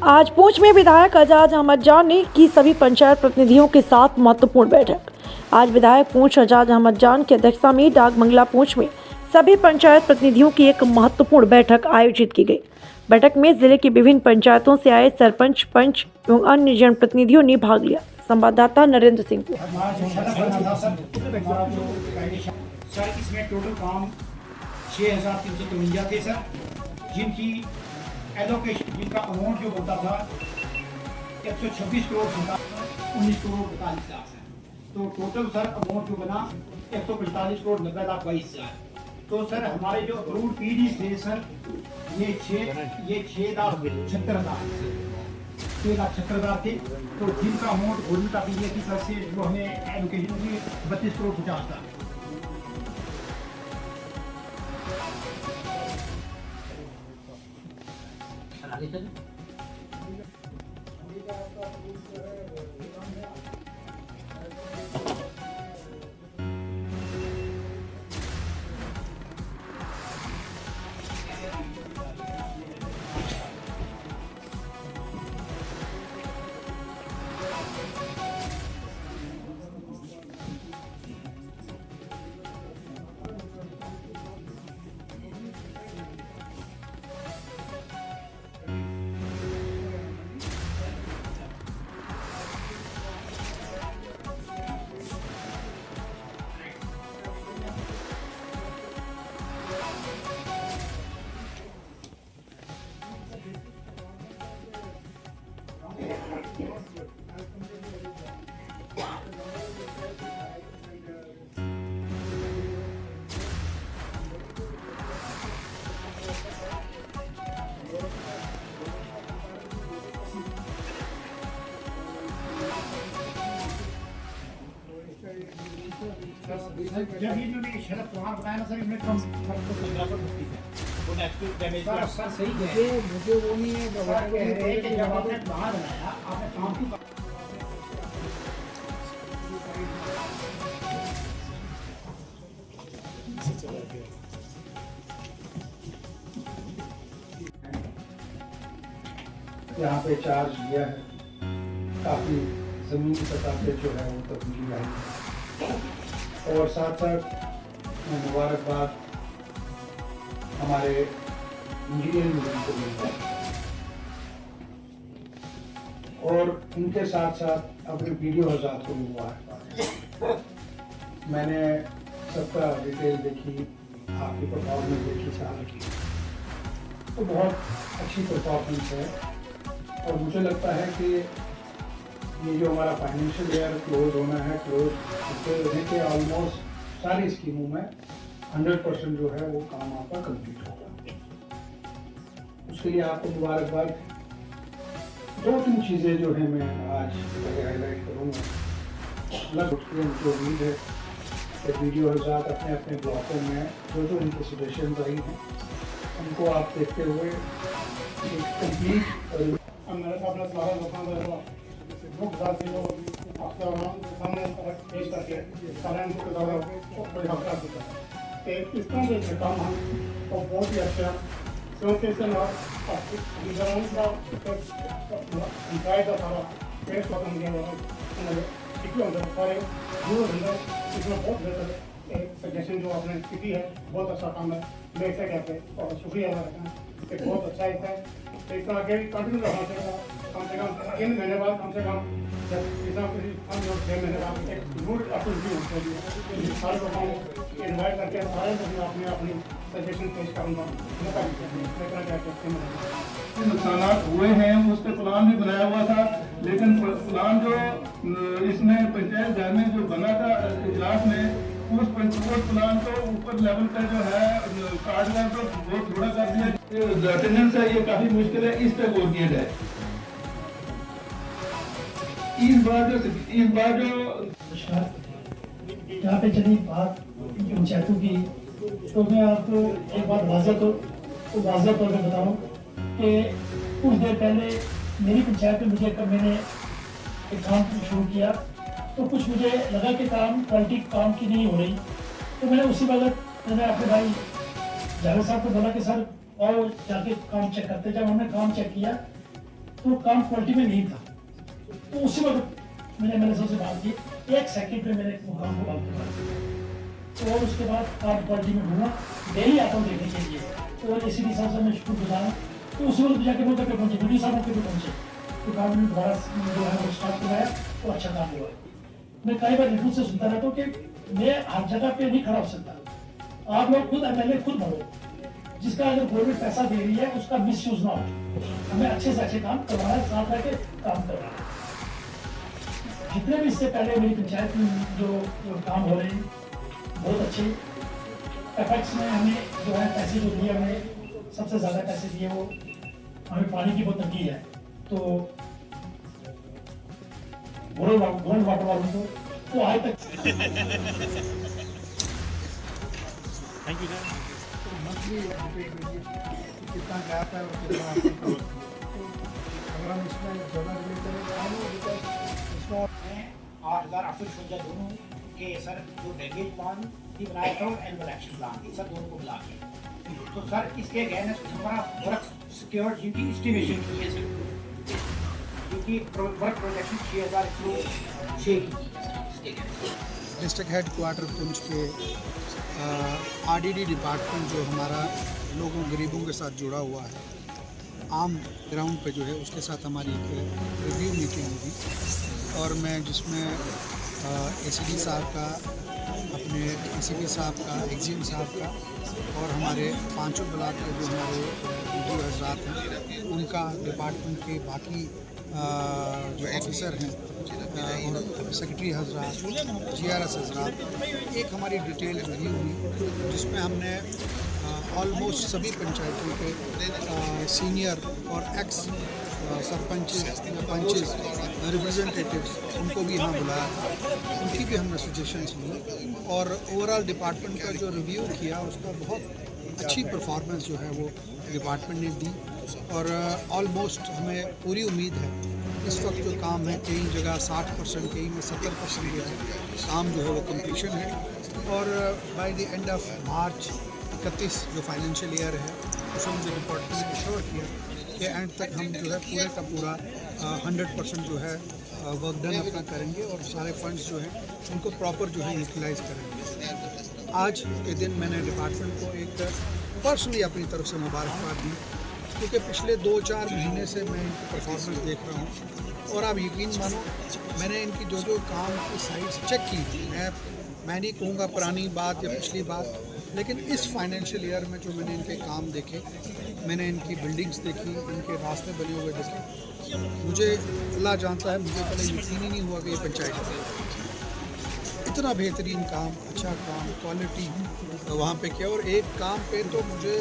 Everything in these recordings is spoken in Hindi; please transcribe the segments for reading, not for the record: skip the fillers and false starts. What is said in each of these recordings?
आज पूंछ में विधायक एजाज अहमद जान ने की सभी पंचायत प्रतिनिधियों के साथ महत्वपूर्ण बैठक। आज विधायक पूंछ एजाज अहमद जान की अध्यक्षता में डाक बंगला पूंछ में सभी पंचायत प्रतिनिधियों की एक महत्वपूर्ण बैठक आयोजित की गई। बैठक में जिले की विभिन्न पंचायतों से आए सरपंच, पंच एवं अन्य जनप्रतिनिधियों ने भाग लिया। संवाददाता नरेंद्र सिंह। सर इसमें टोटल काम 6,353 थे सर, जिनकी एलोकेशन जिनका अमाउंट जो बनता था 126 करोड़ 19 करोड़ 45 लाख है। तो टोटल सर अमाउंट जो बना 145 करोड़ 90 लाख 22 हजार। तो सर हमारे जो अप्रूव्ड पीडी थे सर ये 6,76,000 थे। तो जिनका अमाउंट गवर्नमेंट का पीडी की तरफ से जो हमें एलोकेशन हुई 32 करोड़ 50 लाख। जब इन्होंने शरद पवार बताया ना सर, इन्होंने कम 1530 है वो नेगेटिव डैमेज सर सही है। मुझे वो नहीं है जब आपने बाहर बनाया आपने काम की यहाँ पे चार्ज दिया है, काफी जमीन की सतह पे जो है वो तब्दीली आई है। और साथ साथ मुबारकबाद हमारे इंजीनियरिंग को मिलता है और इनके साथ साथ अपने वीडियो हज़ात को भी मुबारकबाद। मैंने सबका डिटेल देखी, आपकी परफॉर्मेंस देखी साल की, तो बहुत अच्छी परफॉर्मेंस है। और मुझे लगता है कि ये जो हमारा फाइनेंशियल ईयर क्लोज होना है, क्लोज होने के ऑलमोस्ट सारी स्कीमों में 100% जो है वो काम आपका कंप्लीट होगा। उसके लिए आपको मुबारकबाद। 2-3 चीज़ें जो है मैं आज हाईलाइट करूँगा। मुझे उम्मीद है कि वीडियो हज़ात अपने अपने ब्लॉकों में जो जो इनके सजेशन आई हैं उनको आप देखते हुए एक कंप्लीट सामने पेश करके इस तरह के काम हम तो बहुत ही अच्छा, क्योंकि इससे पंचायत का सारा पेश खत्म किया सारे इसमें बहुत बेहतर सजेशन जो आपने की है, बहुत अच्छा काम है। मैं इसे कहते हैं और शुक्रिया अदा करता हूँ, बहुत अच्छा है। इसका आगे कंटिन्यू रहना चाहिए। कम से कम 3 महीने बाद कम से कम 6 महीने बाद एक रूट एक्टिविटी होनी चाहिए। सारे लोगों को इन्वाइट करके सारे लोग अपने अपनी सजेशन पेश करूँगा। नुकसान हुए हैं उस पर प्लान भी बनाया हुआ था, लेकिन प्लान जो इसमें पंचायत घर में जो बना था इजलास में, उस प्लान को ऊपर लेवल का जो है कार्ड का तो बहुत थोड़ा कर दिया। अटेंडेंस है ये काफी मुश्किल है, इस पे गौर किया जाए। इस बार जो यहाँ पे चली बात पंचायतों की, तो मैं आपको एक बात वाज़ह तौर पर बताऊँ कि कुछ देर पहले मेरी पंचायत में मैंने एक काम शुरू किया, तो कुछ मुझे लगा कि क्वालिटी काम की नहीं हो रही, तो मैंने उसी वक्त मैंने अपने भाई जावेद साहब को बोला कि सर और जाके काम चेक करते। जब हमने काम चेक किया वो काम क्वालिटी में नहीं था। तो उसी वक्त मैंने मैनेजर से बात की, 1 सेकंड में मैंने वो काम को बंद किया। और उसके बाद काम क्वालिटी में ढूंढा, डेली आता हूँ देखने के लिए। और इसी हिसाब से मैं शुक्रगुजार हूँ। तो उसी वक्त जाके वो तक पहुँचे, ड्यूटी साहब तक पहुँचे, तो काम ने दोबारा जो है वो स्टार्ट करवाया, तो अच्छा काम हुआ। मैं कई बार रिपोर्ट से सुनता रहता हूँ कि मैं हर जगह पे नहीं खड़ा हो सकता। आप लोग खुद MLA खुद बढ़ो, जिसका अगर गवर्नमेंट पैसा दे रही है उसका मिसयूज ना हो। हमें अच्छे से अच्छे काम करवाना है, साथ रह के काम करवाना है। जितने भी इससे पहले मेरी पंचायत में जो काम हो रहे हैं बहुत अच्छे। एपेक्स में हमें जो है पैसे जो दिए, हमें सबसे ज़्यादा पैसे दिए वो हमें पानी की बहुत तंगी है, तो गोल्ड वाटर वालों को तो आज तक थैंक यू सर। मंथली कितना गैप है और कितना अगर हम इसमें ज़्यादा मैं 8,855 दोनों के सर जो ड्रेनेज प्लान भी बनाया था और एनुअल एक्शन प्लान भी सर दोनों को मिला के। तो सर इसके अगेंस्ट हमारा वर्क सिक्योर जिनकी एस्टिमेशन की है सर, क्योंकि वर्क प्रोजेक्शन 6,106 की डिस्ट्रिक्ट हेड क्वार्टर पुंछ के RDD डिपार्टमेंट जो हमारा लोगों गरीबों के साथ जुड़ा हुआ है, आम ग्राउंड पे जो है उसके साथ हमारी एक रिव्यू मीटिंग हुई और मैं जिसमें ACD साहब का, अपने ACP साहब का, एक्जिम साहब का और हमारे पांचों ब्लॉक के जो हमारे जो हजरात हैं उनका, डिपार्टमेंट के बाकी जो ऑफिसर हैं और सेक्रेटरी हजरात, GRS हजरात, एक हमारी डिटेल रिव्यू हुई जिसमें हमने ऑलमोस्ट सभी पंचायतों के सीनियर और एक्स सरपंचेस, पंचेस, रिप्रेजेंटेटिव्स उनको भी यहाँ बुलाया था, उनकी भी हमने सजेशंस ली और ओवरऑल डिपार्टमेंट का जो रिव्यू किया उसका बहुत अच्छी परफॉर्मेंस जो है वो डिपार्टमेंट ने दी और ऑलमोस्ट हमें पूरी उम्मीद है इस वक्त जो काम है कई जगह 60%, कई में 70% जो है काम जो है वो कंप्लीशन है और by the end of March 31 जो फाइनेंशियल ईयर है उसमें मुझे डिपार्टमेंट ने एश्योर किया कि एंड तक हम जो है पूरे का पूरा 100% जो है वर्क डन अपना करेंगे और सारे फंड्स जो हैं उनको प्रॉपर जो है यूटिलाइज करेंगे। आज के दिन मैंने डिपार्टमेंट को एक पर्सनली अपनी तरफ से मुबारकबाद दी क्योंकि पिछले 2-4 महीने से मैं इनकी परफॉर्मेंस देख रहा हूँ और आप यकीन मानो मैंने इनकी जो काम की साइट्स चेक की। मैं नहीं कहूँगा पुरानी बात या पिछली बात, लेकिन इस फाइनेंशियल ईयर में जो मैंने इनके काम देखे, मैंने इनकी बिल्डिंग्स देखी, इनके रास्ते बने हुए देखे, मुझे अल्लाह जानता है मुझे पहले यकीन ही नहीं हुआ कि ये पंचायत है। इतना बेहतरीन काम, अच्छा काम, क्वालिटी वहाँ पे किया और एक काम पे तो मुझे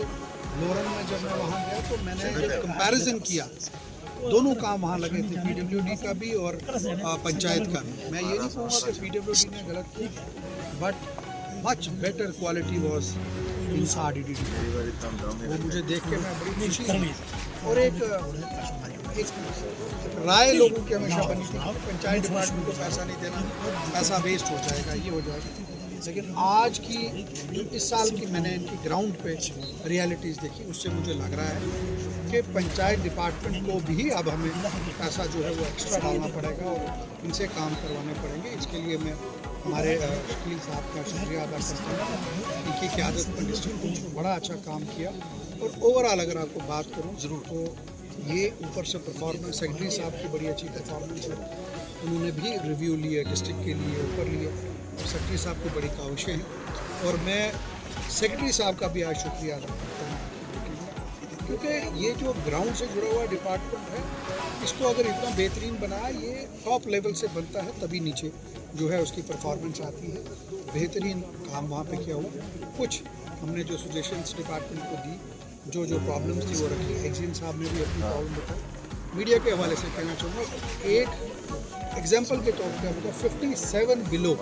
लोरन में जब मैं वहाँ गया तो मैंने एक कंपैरिजन किया, दोनों काम वहाँ लगे थे, PWD का भी और पंचायत का भी। मैं ये नहीं कहूँगा कि PWD ने गलत की, but much better quality was in RDD। वो मुझे देख के मैं बड़ी खुशी हुई और एक राय लोगों की हमेशा बनी थी पंचायत डिपार्टमेंट को पैसा नहीं देना, पैसा वेस्ट हो जाएगा, ये हो जाएगा। लेकिन आज की इस साल की मैंने इनकी ग्राउंड पे रियलिटीज़ देखी, उससे मुझे लग रहा है कि पंचायत डिपार्टमेंट को भी अब हमें पैसा जो है वो एक्स्ट्रा डालना पड़ेगा और इनसे काम करवाने पड़ेंगे। इसके लिए मैं हमारे वकील साहब का शुक्रिया अदा करता हूँ, इनकी क़यादत पर डिस्ट्रिक्ट ने बड़ा अच्छा काम किया और ओवरऑल अगर आपको बात करूँ ज़रूर तो ये ऊपर से परफॉर्मेंस, सेक्रेटरी साहब की बड़ी अच्छी परफॉर्मेंस है, उन्होंने भी रिव्यू लिए डिस्ट्रिक्ट के लिए, ऊपर लिए और सेक्रेटरी साहब की बड़ी काविशें हैं और मैं सेक्रेटरी साहब का भी आज शुक्रिया अदा करता हूँ क्योंकि ये जो ग्राउंड से जुड़ा हुआ डिपार्टमेंट है इसको अगर इतना बेहतरीन बनाया, ये टॉप लेवल से बनता है तभी नीचे जो है उसकी परफॉर्मेंस आती है। बेहतरीन काम वहाँ पे किया हुआ, कुछ हमने जो सजेशंस डिपार्टमेंट को दी, जो प्रॉब्लम्स थी वो रखी, एक्जिम साहब ने भी अपनी प्रॉब्लम बताई। मीडिया के हवाले से कहना चाहूँगा, एक एग्जाम्पल के तौर पर होगा 57 बिलो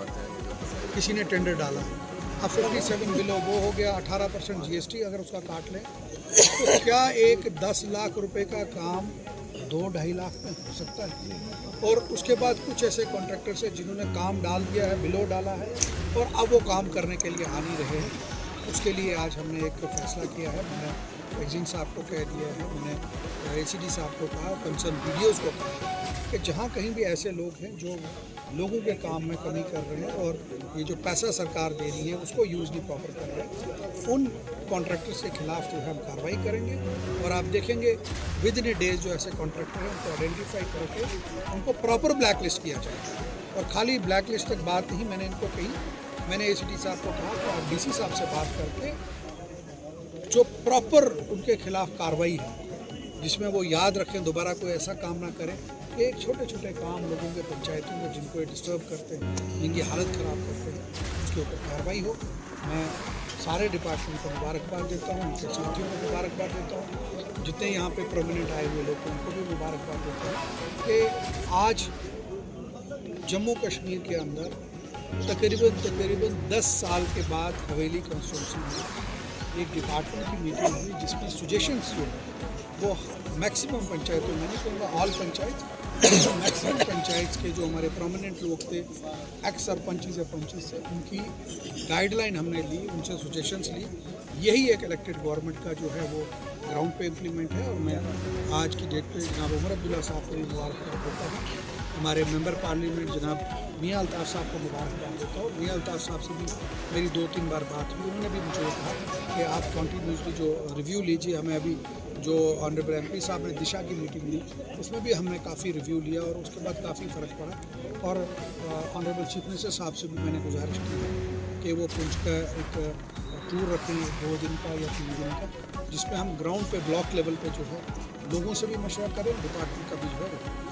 किसी ने टेंडर डाला, अब 57 बिलो वो हो गया 18% GST अगर उसका काट लें तो क्या एक 10 लाख रुपए का काम 2-2.5 लाख में हो सकता है। और उसके बाद कुछ ऐसे कॉन्ट्रैक्टर्स हैं जिन्होंने काम डाल दिया है, बिलो डाला है और अब वो काम करने के लिए आ नहीं रहे हैं। उसके लिए आज हमने एक फैसला किया है, मैं एजेंट साहब को कह दिया है, मैंने ACD साहब को कहा, कंसर्न वीडियोज़ को कहा कि जहाँ कहीं भी ऐसे लोग हैं जो लोगों के काम में कमी कर रहे हैं और ये जो पैसा सरकार दे रही है उसको यूज़ नहीं प्रॉपर कर रहे हैं, उन कॉन्ट्रैक्टर्स के खिलाफ जो है हम कार्रवाई करेंगे। और आप देखेंगे विद इन ए डेज जो ऐसे कॉन्ट्रैक्टर हैं उनको आइडेंटिफाई करके उनको प्रॉपर ब्लैक लिस्ट किया जाएगा। और खाली ब्लैक लिस्ट तक बात नहीं मैंने इनको कही, मैंने ACD साहब को कहा कि आप DC साहब से बात करके जो प्रॉपर उनके खिलाफ कार्रवाई है जिसमें वो याद रखें दोबारा कोई ऐसा काम ना करें कि एक छोटे छोटे काम लोगों के पंचायतों में जिनको ये डिस्टर्ब करते हैं, जिनकी हालत ख़राब करते हैं, उसके ऊपर कार्रवाई हो। मैं सारे डिपार्टमेंट को मुबारकबाद देता हूँ, उनके साथियों को मुबारकबाद देता हूँ, जितने यहाँ पे प्रोमिनेंट आए हुए लोग हैं उनको भी मुबारकबाद देता हूँ कि आज जम्मू कश्मीर के अंदर तकरीबन 10 साल के बाद हवेली कॉन्स्टिट्यूंसी में एक डिपार्टमेंट की मीटिंग हुई जिसमें सजेशंस जो है वो मैक्सिमम पंचायतों में, नहीं कहूँगा ऑल पंचायत, मैक्सिमम पंचायत के जो हमारे प्रोमिनेंट लोग थे, एक्स सरपंचेस या पंचेस से, उनकी गाइडलाइन हमने ली, उनसे सजेशंस ली। यही एक इलेक्टेड गवर्नमेंट का जो है वो ग्राउंड पे इम्प्लीमेंट है। और मैं आज की डेट पे जनाब उमर अब्दुल्ला साहब को भी मुबारकबाद देता हूँ, हमारे मेंबर पार्लियामेंट जनाब मियां अल्ताफ़ साहब को मुबारकबाद देता हूँ। मियां अल्ताफ़ साहब से भी मेरी 2-3 बार बात हुई, उन्होंने भी मुझे कहा कि आप कंटिन्यूसली जो रिव्यू लीजिए। हमें अभी जो ऑनरेबल MP साहब ने दिशा की मीटिंग ली उसमें भी हमने काफ़ी रिव्यू लिया और उसके बाद काफ़ी फ़र्क पड़ा। और ऑनरेबल चीफ मिनिस्टर साहब से भी मैंने गुजारिश की है कि वो पुंछ का एक टूर रखें 2 दिन का या 3 दिन का, जिसमें हम ग्राउंड पे ब्लॉक लेवल पे जो है लोगों से भी मशवरा करें, डिपार्टमेंट का भी जो है